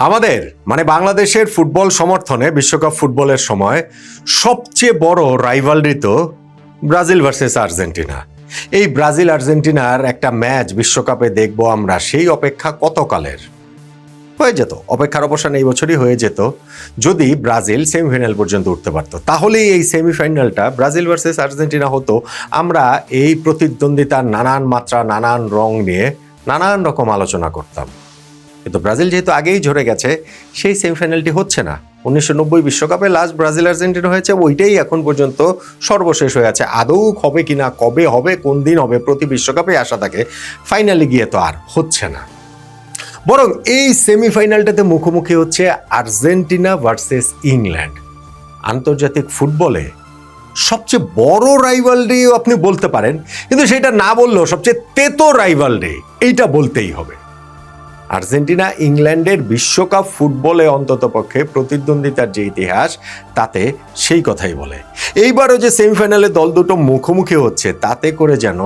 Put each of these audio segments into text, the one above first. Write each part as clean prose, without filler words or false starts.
আমাদের বাংলাদেশের ফুটবল সমর্থনে বিশ্বকাপ ফুটবলের সময় সবচেয়ে বড় রাইভালরি তো ব্রাজিল ভার্সেস আর্জেন্টিনা। এই ব্রাজিল আর্জেন্টিনার একটা ম্যাচ বিশ্বকাপে দেখবো আমরা, সেই অপেক্ষা কতকালের। হয়ে যেত, অপেক্ষার অবসান এই বছরই হয়ে যেত যদি ব্রাজিল সেমিফাইনাল পর্যন্ত উঠতে পারতো। তাহলেই এই সেমিফাইনালটা ব্রাজিল ভার্সেস আর্জেন্টিনা হতো। আমরা এই প্রতিদ্বন্দ্বিতার নানান মাত্রা, নানান রং নিয়ে নানান রকম আলোচনা করতাম। কিন্তু ব্রাজিল যেহেতু আগেই ঝরে গেছে, সেই সেমিফাইনালটি হচ্ছে না। 1990 বিশ্বকাপে লাস্ট ব্রাজিল আর্জেন্টিনা হয়েছে, ওইটাই এখন পর্যন্ত সর্বশেষ হয়ে আছে। আদৌ হবে কিনা, কবে হবে, কোন দিন হবে, প্রতি বিশ্বকাপে আশা থাকে। ফাইনালে গিয়ে তো আর হচ্ছে না। বরং এই সেমিফাইনালটাতে মুখোমুখি হচ্ছে আর্জেন্টিনা ভার্সেস ইংল্যান্ড। আন্তর্জাতিক ফুটবলে সবচেয়ে বড় রাইভালরিও আপনি বলতে পারেন, কিন্তু সেটা না বললেও সবচেয়ে তেতো রাইভালরি এইটা বলতেই হবে। আর্জেন্টিনা ইংল্যান্ডের বিশ্বকাপ ফুটবলে অন্ততপক্ষে প্রতিদ্বন্দ্বিতার যে ইতিহাস, তাতে সেই কথাই বলে। এইবারও যে সেমিফাইনালে দল দুটো মুখোমুখি হচ্ছে, তাতে করে যেন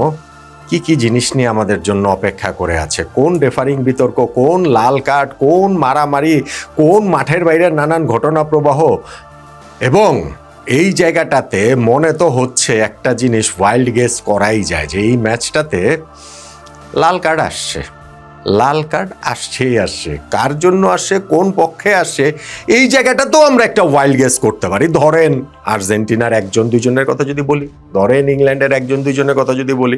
কি কি জিনিস নিয়ে আমাদের জন্য অপেক্ষা করে আছে। কোন রেফারিং বিতর্ক, কোন লাল কার্ড, কোন মারামারি, কোন মাঠের বাইরের নানান ঘটনা প্রবাহ। এবং এই জায়গাটাতে মনে তো হচ্ছে একটা জিনিস ওয়াইল্ড গেস করাই যায় যে এই ম্যাচটাতে লাল কার্ড আসছে। লাল কার্ড আসছেই আসছে। কার জন্য আসছে, কোন পক্ষে আসছে, এই জায়গাটা তো আমরা একটা ওয়াইল্ড গেস করতে পারি। ধরেন আর্জেন্টিনার একজন দুইজনের কথা যদি বলি, ধরেন ইংল্যান্ডের একজন দুইজনের কথা যদি বলি,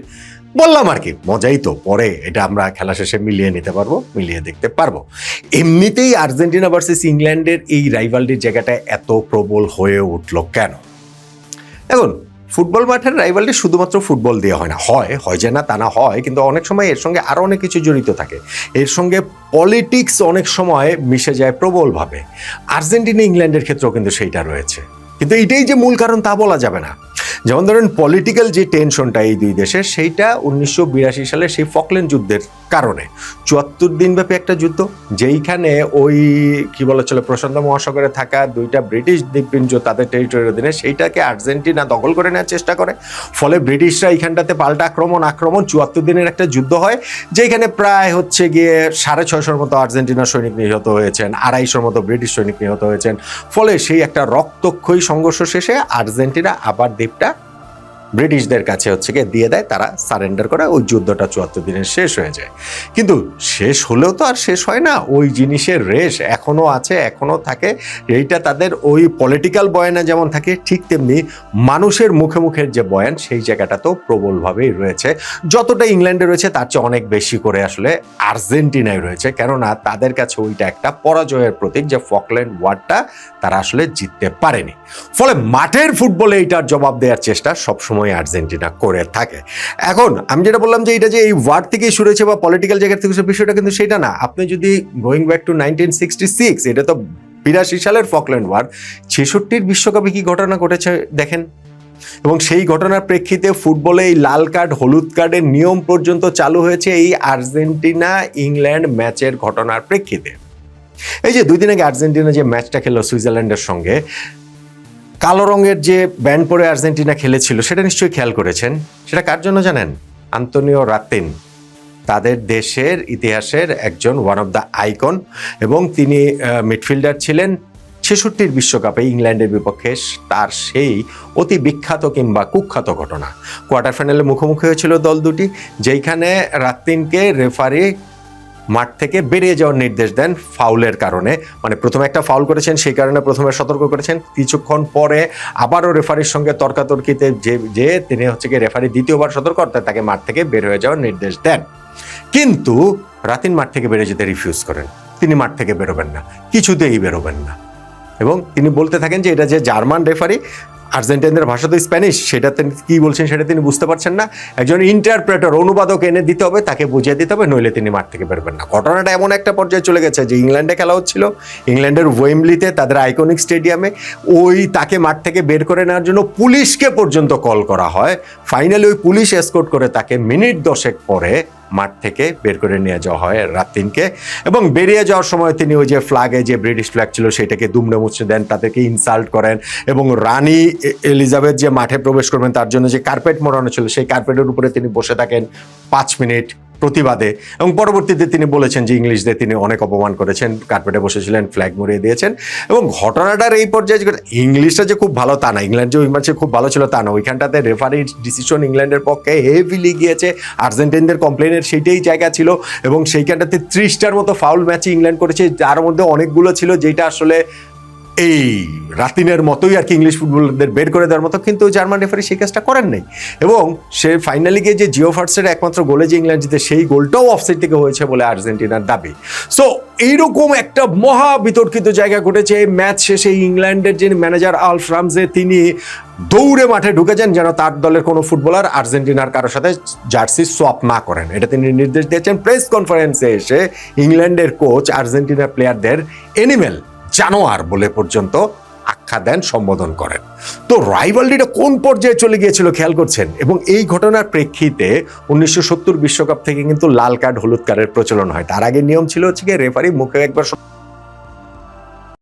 বললাম আর কি, মজাই তো। পরে এটা আমরা খেলা শেষে মিলিয়ে নিতে পারবো, মিলিয়ে দেখতে পারবো। এমনিতেই আর্জেন্টিনা ভার্সেস ইংল্যান্ডের এই রাইভালরির জায়গাটা এত প্রবল হয়ে উঠলো কেন? এখন ফুটবল মাঠের রাইভালরি শুধুমাত্র ফুটবল দিয়ে হয় না, হয় যে না তা না, হয়, কিন্তু অনেক সময় এর সঙ্গে আরও অনেক কিছু জড়িত থাকে। এর সঙ্গে পলিটিক্স অনেক সময় মিশে যায় প্রবলভাবে। আর্জেন্টিনা ইংল্যান্ডের ক্ষেত্রেও কিন্তু সেইটা রয়েছে, কিন্তু এইটাই যে মূল কারণ তা বলা যাবে না। যেমন ধরেন পলিটিক্যাল যে টেনশনটা এই দুই দেশের, সেইটা 1982 সালে সেই ফকল্যান্ড যুদ্ধের কারণে। 74 দিনব্যাপী একটা যুদ্ধ, যেইখানে ওই কি বলা চলে প্রশান্ত মহাসাগরে থাকা দুইটা ব্রিটিশ দ্বীপপুঞ্জ তাদের টেরিটরির অধীনে, সেইটাকে আর্জেন্টিনা দখল করে নেওয়ার চেষ্টা করে। ফলে ব্রিটিশরা এইখানটাতে পাল্টা আক্রমণ 74 দিনের একটা যুদ্ধ হয়, যেখানে প্রায় হচ্ছে গিয়ে 650 মতো আর্জেন্টিনার সৈনিক নিহত হয়েছেন, 250 মতো ব্রিটিশ সৈনিক নিহত হয়েছেন। ফলে সেই একটা রক্তক্ষয়ী সংঘর্ষ শেষে আর্জেন্টিনা আবার দ্বীপটা ব্রিটিশদের কাছে হচ্ছে গিয়ে দিয়ে দেয়, তারা সারেন্ডার করে। ওই যুদ্ধটা 74 দিনের শেষ হয়ে যায়। কিন্তু শেষ হলেও তো আর শেষ হয় না, ওই জিনিসের রেশ এখনো আছে, এখনো থাকে। এইটা তাদের ওই পলিটিক্যাল বয়ানে যেমন থাকে, ঠিক তেমনি মানুষের মুখে মুখের যে বয়ান, সেই জায়গাটা তো প্রবলভাবেই রয়েছে। যতটা ইংল্যান্ডে রয়েছে তার চেয়ে অনেক বেশি করে আসলে আর্জেন্টিনায় রয়েছে, কেননা তাদের কাছে ওইটা একটা পরাজয়ের প্রতীক, যে ফকল্যান্ড ওয়ারটা তারা আসলে জিততে পারেনি। ফলে মাঠের ফুটবলে এইটার জবাব দেওয়ার চেষ্টা সবসময় আর্জেন্টিনা করে থাকে। এখন আমি যেটা বললাম যে এটা যে এই ওয়ার থেকেই শুরু হয়েছে বা পলিটিক্যাল জায়গা থেকে, বিষয়টা কিন্তু সেটা না। আপনি যদি গোয়িং ব্যাক টু 1966, এটা তো 82 সালের ফকল্যান্ড ওয়ার, 66 বিশ্বকাপে কি ঘটনা ঘটেছে দেখেন। এবং সেই ঘটনার প্রেক্ষিতে ফুটবলে এই লাল কার্ড, হলুদ কার্ডের নিয়ম পর্যন্ত চালু হয়েছে এই আর্জেন্টিনা ইংল্যান্ড ম্যাচের ঘটনার প্রেক্ষিতে। এই যে 2 দিন আগে আর্জেন্টিনা যে ম্যাচটা খেললো সুইজারল্যান্ডের সঙ্গে, কালো রঙের যে ব্যান্ড পরে আর্জেন্টিনা খেলেছিল, সেটা নিশ্চয়ই খেয়াল করেছেন। সেটা কার জন্য জানেন? আন্তোনিও রাতিন, তাদের দেশের ইতিহাসের একজন ওয়ান অফ দ্য আইকন, এবং তিনি মিডফিল্ডার ছিলেন 66 বিশ্বকাপে ইংল্যান্ডের বিপক্ষে। তার সেই অতি বিখ্যাত কিংবা কুখ্যাত ঘটনা, কোয়ার্টার ফাইনালে মুখোমুখি হয়েছিল দল দুটি, যেইখানে রাতিনকে রেফারি মাঠ থেকে বেরিয়ে যাওয়ার নির্দেশ দেন ফাউলের কারণে। প্রথমে একটা ফাউল করেছেন, সেই কারণে প্রথমে সতর্ক করেছেন। কিছুক্ষণ পরে আবারও রেফারির সঙ্গে তর্কাতর্কিতে যে তিনি হচ্ছে গিয়ে রেফারি দ্বিতীয়বার সতর্ক করতে তাকে মাঠ থেকে বের হয়ে যাওয়ার নির্দেশ দেন। কিন্তু রাতিন মাঠ থেকে বেরিয়ে যেতে রিফিউজ করেন। তিনি মাঠ থেকে বেরোবেন না, কিছুতেই বেরোবেন না। এবং তিনি বলতে থাকেন যে এটা যে জার্মান রেফারি, আর্জেন্টিনার ভাষা তো স্প্যানিশ, সেটাতে কি বলছেন সেটা তিনি বুঝতে পারছেন না। একজন ইন্টারপ্রেটার, অনুবাদক এনে দিতে হবে, তাকে বুঝিয়ে দিতে হবে, নইলে তিনি মাঠ থেকে বেরোবেন না। ঘটনাটা এমন একটা পর্যায়ে চলে গেছে যে ইংল্যান্ডে খেলা হচ্ছিল, ইংল্যান্ডের ওয়েম্বলিতে তাদের আইকনিক স্টেডিয়ামে, ওই তাকে মাঠ থেকে বের করে নেওয়ার জন্য পুলিশকে পর্যন্ত কল করা হয়। ফাইনালি ওই পুলিশ এসকর্ট করে তাকে মিনিট 10 পরে মাঠ থেকে বের করে নিয়ে যাওয়া হয় রাতিনকে। এবং বেরিয়ে যাওয়ার সময় তিনি ওই যে ফ্ল্যাগে, যে ব্রিটিশ ফ্ল্যাগ ছিল, সেটাকে দুমড়ে মুচড়ে দেন, তাদেরকে ইনসাল্ট করেন। এবং রানী এলিজাবেথ যে মাঠে প্রবেশ করবেন তার জন্য যে কার্পেট মোড়ানো ছিল, সেই কার্পেটের উপরে তিনি বসে থাকেন 5 মিনিট। প্রতিবাদে, এবং পরবর্তীতে তিনি বলেছেন যে ইংলিশদের তিনি অনেক অপমান করেছেন, কার্পেটে বসেছিলেন, ফ্ল্যাগ মরিয়ে দিয়েছেন। এবং ঘটনাটার এই পর্যায়ে ইংলিশটা যে খুব ভালো তা না, ইংল্যান্ড যে ওই ম্যাচে খুব ভালো ছিল তা না, ওইখানটাতে রেফারির ডিসিশন ইংল্যান্ডের পক্ষে হেভিলি গিয়েছে, আর্জেন্টিনদের কমপ্লেনের সেইটাই জায়গা ছিল, এবং সেইখানটাতে 30টার মতো ফাউল ম্যাচে ইংল্যান্ড করেছে, যার মধ্যে অনেকগুলো ছিল যেটা আসলে এই রাতিনের মতোই আর কি ইংলিশ ফুটবলারদের বের করে দেওয়ার মতো, কিন্তু জার্মান রেফারি সেই কাজটা করেন নাই। এবং সে ফাইনালি গিয়ে যে জিও ফার্স্টের একমাত্র গোলে যে ইংল্যান্ড জিতে, সেই গোলটাও অফসাইড থেকে হয়েছে বলে আর্জেন্টিনার দাবি। সো এইরকম একটা মহা বিতর্কিত জায়গা ঘটেছে। ম্যাচ শেষে ইংল্যান্ডের যে ম্যানেজার আলফ রামজে তিনি দৌড়ে মাঠে ঢুকেছেন যেন তার দলের কোনো ফুটবলার আর্জেন্টিনার কারোর সাথে জার্সি সোয়াপ না করেন, এটা তিনি নির্দেশ দিয়েছেন। প্রেস কনফারেন্সে এসে ইংল্যান্ডের কোচ আর্জেন্টিনার প্লেয়ারদের এনিমেল, জানোয়ার বলে পর্যন্ত আখ্যা দেন, সম্বোধন করেন। তো রাইভালরিটা কোন পর্যায়ে চলে গিয়েছিল খেয়াল করছেন। এবং এই ঘটনার প্রেক্ষিতে 1970 বিশ্বকাপ থেকে কিন্তু লাল কার্ড হলুদ কার্ডের প্রচলন হয়। তার আগে নিয়ম ছিল হচ্ছে কি রেফারি মুখে একবার